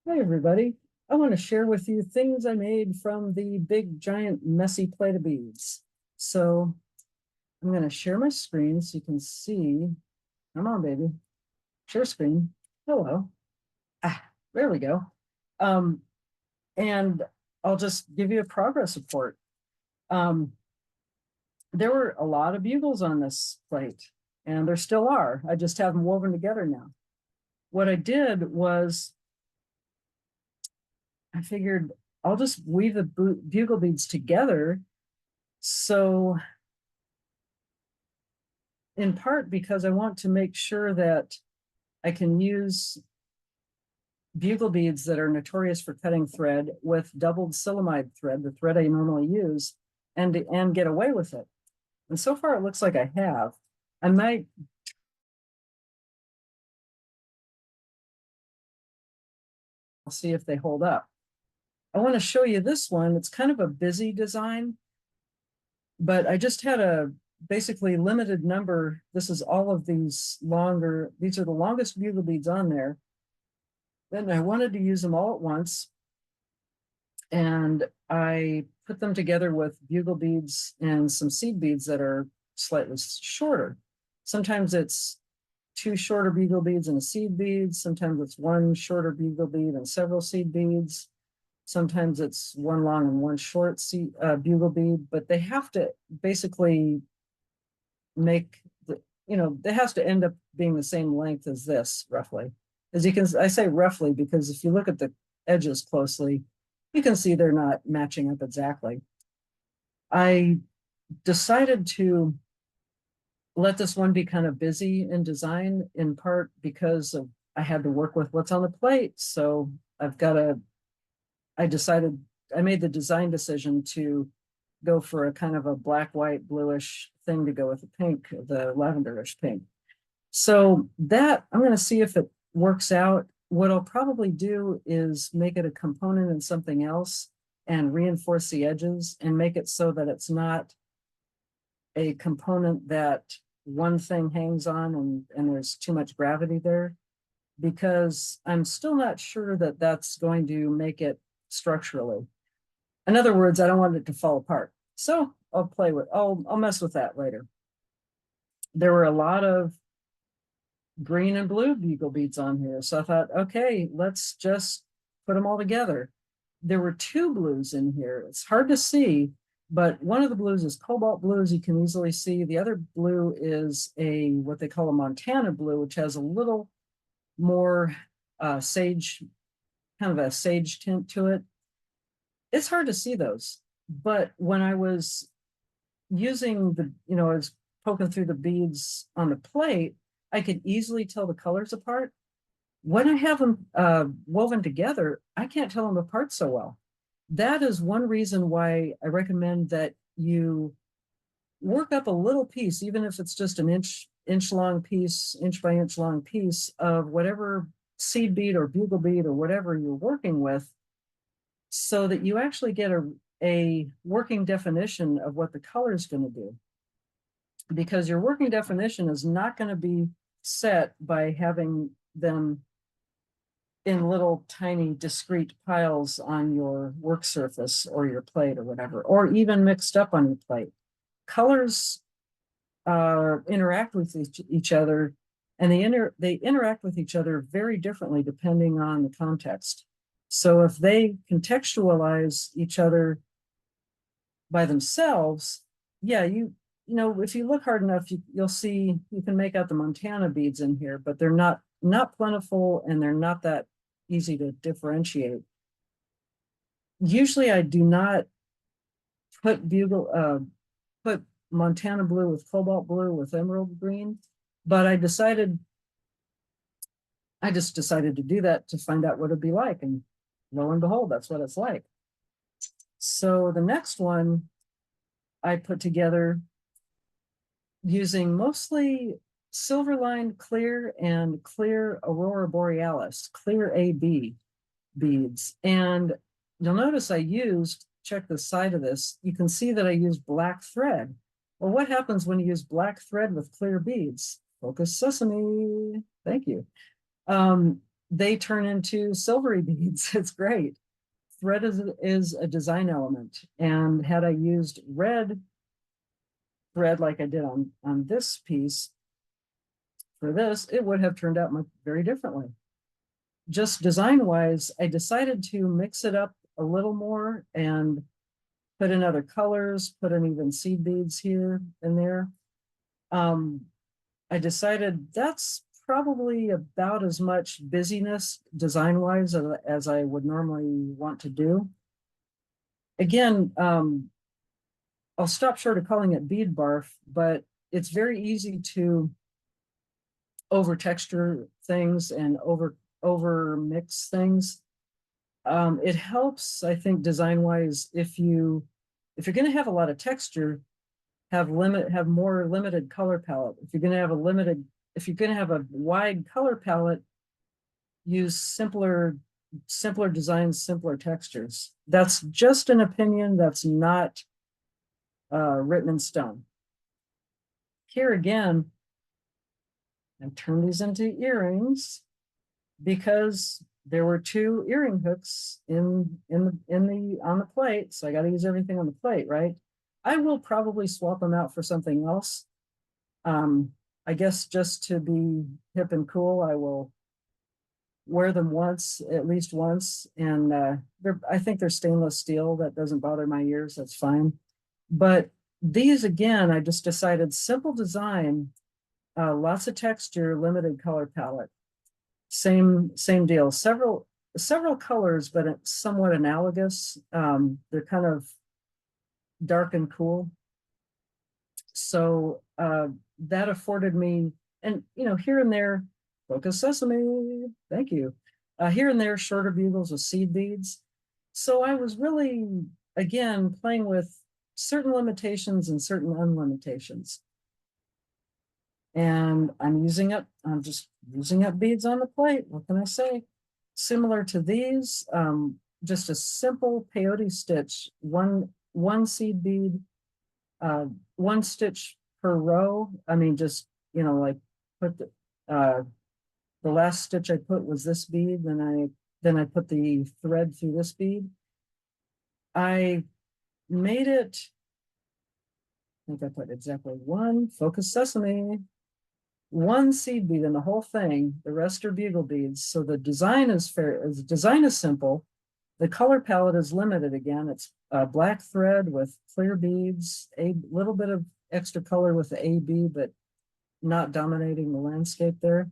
Hi, everybody. I want to share with you things I made from the big, giant, messy plate of beads. So I'm going to share my screen so you can see. Come on, baby. Share screen. Hello. Ah, there we go. Um, and I'll just give you a progress report. Um, there were a lot of bugles on this plate, and there still are. I just have them woven together now. What I did was I figured I'll just weave the bugle beads together. So in part because I want to make sure that I can use bugle beads that are notorious for cutting thread with doubled silamide thread, the thread I normally use, and get away with it. And so far it looks like I have. I might see if they hold up. I want to show you this one. It's kind of a busy design, but I just had a basically limited number. This is all of these longer, these are the longest bugle beads on there. Then I wanted to use them all at once. And I put them together with bugle beads and some seed beads that are slightly shorter. Sometimes it's two shorter bugle beads and a seed bead. Sometimes it's one shorter bugle bead and several seed beads. Sometimes it's one long and one short bugle bead, but they have to basically make they have to end up being the same length as this roughly. As you can, I say roughly because if you look at the edges closely, you can see they're not matching up exactly. I decided to let this one be kind of busy in design, in part because I had to work with what's on the plate. So I made the design decision to go for a kind of a black, white, bluish thing to go with the pink, the lavenderish pink. So that I'm going to see if it works out. What I'll probably do is make it a component in something else and reinforce the edges and make it so that it's not a component that one thing hangs on and there's too much gravity there, because I'm still not sure that that's going to make it structurally. In other words, I don't want it to fall apart. So I'll mess with that later. There were a lot of green and blue bugle beads on here. So I thought, okay, let's just put them all together. There were two blues in here. It's hard to see, but one of the blues is cobalt blue, as you can easily see. The other blue is what they call a Montana blue, which has a little more sage, kind of a sage tint to it. It's hard to see those, but when I was using I was poking through the beads on the plate, I could easily tell the colors apart. When I have them woven together, I can't tell them apart so well. That is one reason why I recommend that you work up a little piece, even if it's just an inch long piece, inch by inch long piece of whatever seed bead or bugle bead or whatever you're working with, so that you actually get a working definition of what the color is going to do. Because your working definition is not going to be set by having them in little tiny discrete piles on your work surface or your plate or whatever, or even mixed up on your plate. Colors interact with each other, and they interact with each other very differently depending on the context. So if they contextualize each other by themselves, yeah, if you look hard enough, you'll see you can make out the Montana beads in here, but they're not plentiful and they're not that easy to differentiate. Usually I do not put put Montana blue with cobalt blue with emerald green, but I just decided to do that to find out what it'd be like, and lo and behold, that's what it's like. So the next one I put together using mostly silver-lined clear and clear Aurora Borealis, clear AB beads. And you'll notice check the side of this, you can see that I used black thread. Well, what happens when you use black thread with clear beads? Focus sesame, thank you. they turn into silvery beads. It's great. Thread is a design element. And had I used red thread like I did on this piece for this, it would have turned out very differently. Just design wise, I decided to mix it up a little more and put in other colors, put in even seed beads here and there. I decided that's probably about as much busyness design wise as I would normally want to do. Again, I'll stop short of calling it bead barf, but it's very easy to over texture things and over mix things. It helps, I think, design wise, if you're going to have a lot of texture, have more limited color palette. If you're going to have a wide color palette, use simpler designs, simpler textures. That's just an opinion. That's not written in stone. Here again, I turned these into earrings because there were 2 earring hooks on the plate, so I got to use everything on the plate, right? I will probably swap them out for something else. I guess just to be hip and cool, I will wear them at least once, and I think they're stainless steel. That doesn't bother my ears. That's fine. But these, again, I just decided simple design, lots of texture, limited color palette. Same deal. Several colors, but it's somewhat analogous. They're kind of dark and cool. So that afforded me, and here and there, focus sesame, thank you. Here and there, shorter bugles with seed beads. So I was really, again, playing with certain limitations and certain unlimitations. And I'm just using up beads on the plate. What can I say? Similar to these, just a simple peyote stitch, one seed bead, 1 stitch per row. I mean, just, like put the last stitch I put was this bead, then I put the thread through this bead. I made it, I think I put exactly 1, focus sesame, 1 seed bead in the whole thing. The rest are bugle beads. So the design is fair. The design is simple. The color palette is limited again. It's black thread with clear beads, a little bit of extra color with the AB, but not dominating the landscape there.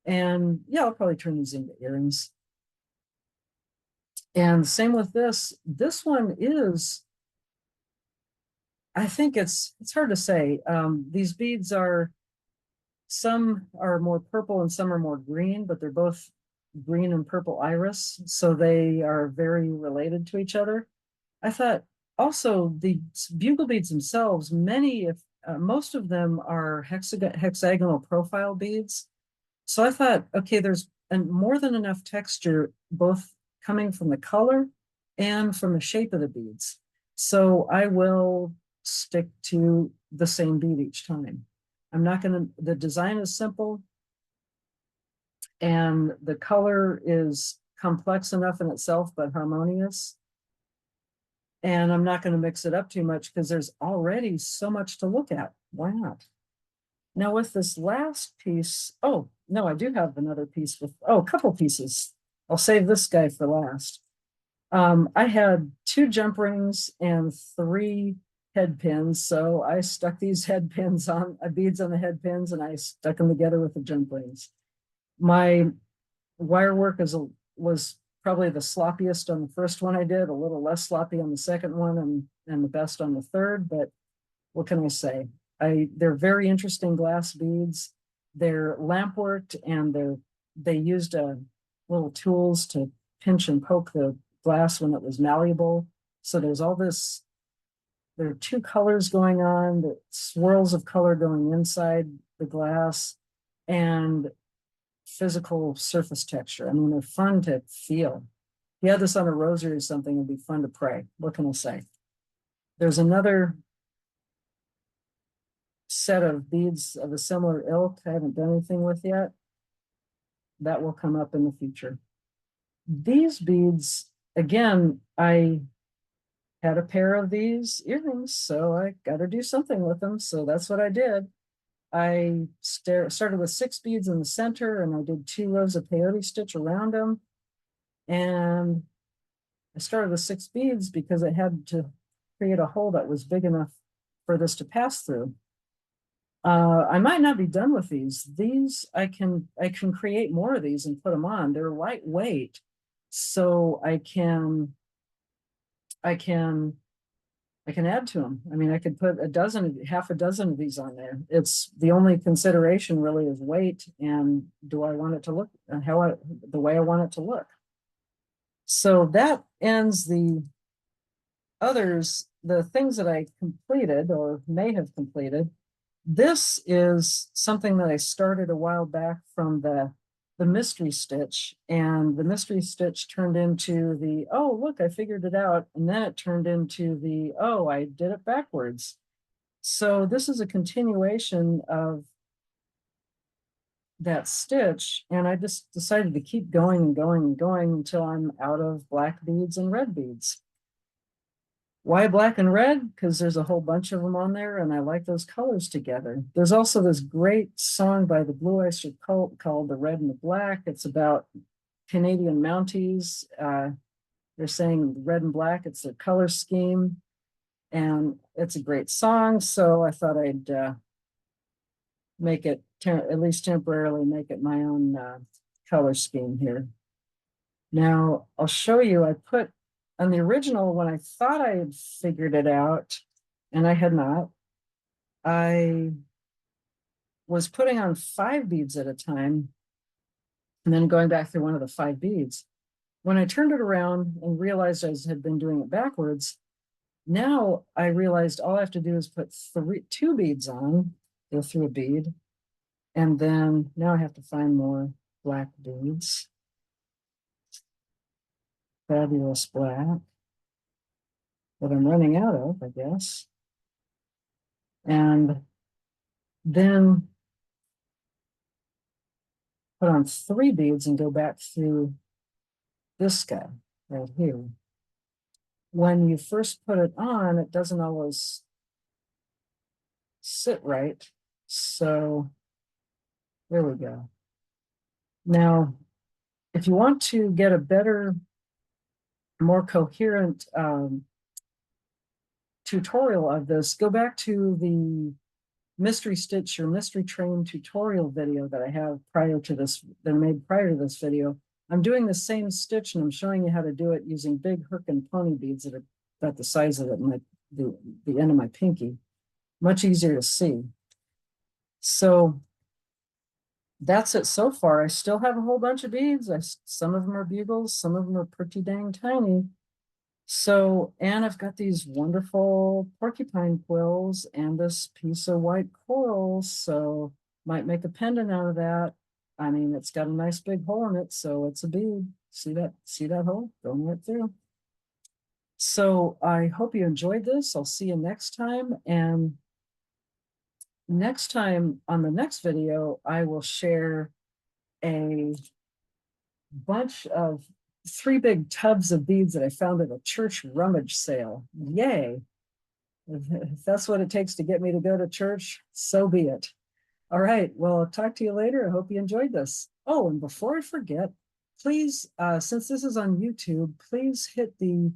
And yeah, I'll probably turn these into earrings. And same with this. This one is, I think it's hard to say. These beads some are more purple and some are more green, but they're both green and purple iris, so they are very related to each other. I thought also the bugle beads themselves, most of them are hexagonal profile beads. So I thought, okay, there's more than enough texture, both coming from the color and from the shape of the beads. So I will stick to the same bead each time. The design is simple and the color is complex enough in itself, but harmonious. And I'm not going to mix it up too much because there's already so much to look at. Why not? Now with this last piece, oh, no, I do have another piece a couple pieces. I'll save this guy for last. I had 2 jump rings and 3 head pins. So I stuck these beads on the head pins and I stuck them together with the jump rings. My wire work was probably the sloppiest on the first one I did, a little less sloppy on the second one, and the best on the third. But what can I say? They're very interesting glass beads. They're lamp worked, and they used little tools to pinch and poke the glass when it was malleable. So there's all this. There are 2 colors going on, the swirls of color going inside the glass, and physical surface texture. I mean, they're fun to feel. If you had this on a rosary or something, it'd be fun to pray. What can I say? There's another set of beads of a similar ilk I haven't done anything with yet. that will come up in the future. These beads, again, I had a pair of these earrings, so I got to do something with them. So that's what I did. I started with 6 beads in the center, and I did 2 rows of peyote stitch around them. And I started with 6 beads because I had to create a hole that was big enough for this to pass through. I might not be done with these. These I can create more of these and put them on. They're lightweight, so I can add to them. I mean, I could put half a dozen of these on there. It's the only consideration really is weight and do I want it to look and the way I want it to look. So that ends the others, the things that I completed or may have completed. This is something that I started a while back from the mystery stitch, and the mystery stitch turned into the, oh, look, I figured it out. And then it turned into the, oh, I did it backwards. So this is a continuation of that stitch. And I just decided to keep going and going and going until I'm out of black beads and red beads. Why black and red? Because there's a whole bunch of them on there and I like those colors together. There's also this great song by the Blue Oyster Cult called The Red and the Black. It's about Canadian Mounties. They're saying red and black, it's their color scheme. And it's a great song. So I thought I'd make it, at least temporarily, make it my own color scheme here. Now I'll show you, I put on the original, when I thought I had figured it out, and I had not, I was putting on 5 beads at a time and then going back through one of the 5 beads. When I turned it around and realized I had been doing it backwards, now I realized all I have to do is put 2 beads on, go through a bead, and then now I have to find more black beads. Fabulous black that I'm running out of, I guess. And then put on 3 beads and go back through this guy right here. When you first put it on, it doesn't always sit right. So there we go. Now, if you want to get a better, more coherent tutorial of this, go back to the mystery stitch or mystery train tutorial video that I have prior to this, that I made prior to this video. I'm doing the same stitch and I'm showing you how to do it using big hook and pony beads that are about the size of it, the end of my pinky. Much easier to see. So that's it so far. I still have a whole bunch of beads. Some of them are bugles, some of them are pretty dang tiny. So, and I've got these wonderful porcupine quills and this piece of white coral. So might make a pendant out of that. I mean, it's got a nice big hole in it, so it's a bead. See that hole going right through. So I hope you enjoyed this. I'll see you next time. And next time on the next video, I will share a bunch of 3 big tubs of beads that I found at a church rummage sale. Yay. If that's what it takes to get me to go to church, so be it. All right, well, I'll talk to you later. I hope you enjoyed this. Oh, and before I forget, please, since this is on YouTube, please hit the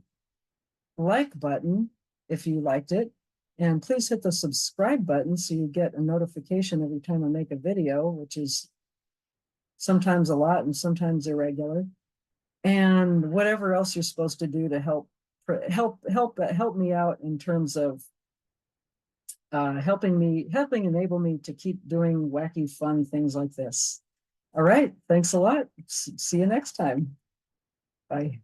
like button if you liked it. And please hit the subscribe button so you get a notification every time I make a video, which is sometimes a lot and sometimes irregular. And whatever else you're supposed to do to help me out in terms of helping enable me to keep doing wacky, fun things like this. All right, thanks a lot. See you next time. Bye.